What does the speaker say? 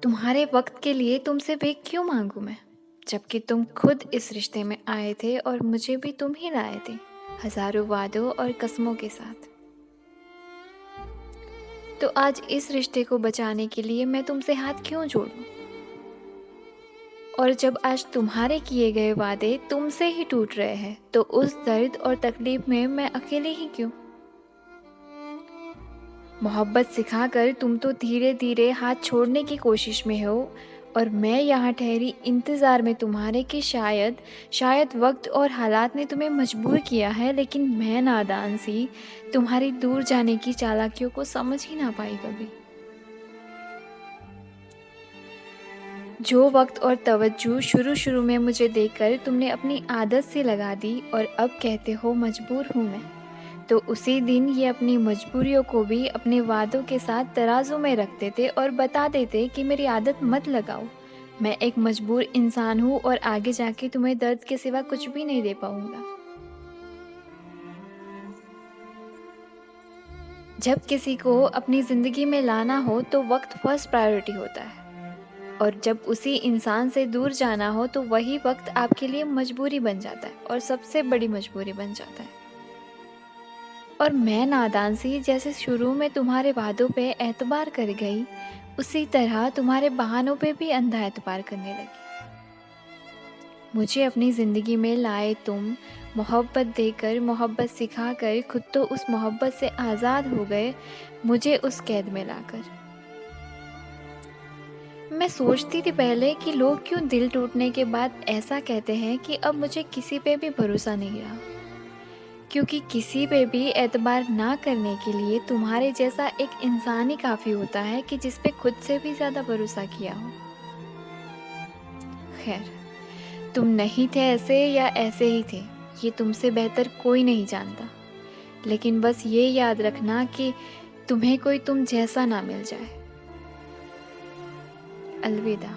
तुम्हारे वक्त के लिए तुमसे भीख क्यों मांगू मैं, जबकि तुम खुद इस रिश्ते में आए थे और मुझे भी तुम ही लाए थे, हजारों वादों और कसमों के साथ। तो आज इस रिश्ते को बचाने के लिए मैं तुमसे हाथ क्यों जोड़ूं? और जब आज तुम्हारे किए गए वादे तुमसे ही टूट रहे हैं, तो उस दर्द और तकलीफ में मैं अकेले ही क्यों? मोहब्बत सिखाकर तुम तो धीरे धीरे हाथ छोड़ने की कोशिश में हो, और मैं यहाँ ठहरी इंतज़ार में तुम्हारे कि शायद शायद वक्त और हालात ने तुम्हें मजबूर किया है, लेकिन मैं नादान सी तुम्हारी दूर जाने की चालाकियों को समझ ही ना पाई कभी। जो वक्त और तवज्जो शुरू शुरू में मुझे देकर तुमने अपनी आदत से लगा दी, और अब कहते हो मजबूर हूँ मैं, तो उसी दिन ये अपनी मजबूरियों को भी अपने वादों के साथ तराजू में रख देते और बता देते कि मेरी आदत मत लगाओ। मैं एक मजबूर इंसान हूँ और आगे जाके तुम्हें दर्द के सिवा कुछ भी नहीं दे पाऊंगा। जब किसी को अपनी ज़िंदगी में लाना हो तो वक्त फर्स्ट प्रायोरिटी होता है, और जब उसी इंसान से दूर जाना हो तो वही वक्त आपके लिए मजबूरी बन जाता है, और सबसे बड़ी मजबूरी बन जाता है। और मैं नादान सी जैसे शुरू में तुम्हारे वादों पे एतबार कर गई, उसी तरह तुम्हारे बहानों पे भी अंधा एतबार करने लगी। मुझे अपनी ज़िंदगी में लाए तुम, मोहब्बत देकर मोहब्बत सिखाकर खुद तो उस मोहब्बत से आज़ाद हो गए, मुझे उस कैद में लाकर। मैं सोचती थी पहले कि लोग क्यों दिल टूटने के बाद ऐसा कहते हैं कि अब मुझे किसी पे भी भरोसा नहीं रहा, क्योंकि किसी पे भी एतबार ना करने के लिए तुम्हारे जैसा एक इंसान ही काफ़ी होता है कि जिस पे खुद से भी ज़्यादा भरोसा किया हो। खैर, तुम नहीं थे ऐसे या ऐसे ही थे, ये तुमसे बेहतर कोई नहीं जानता। लेकिन बस ये याद रखना कि तुम्हें कोई तुम जैसा ना मिल जाए। अलविदा।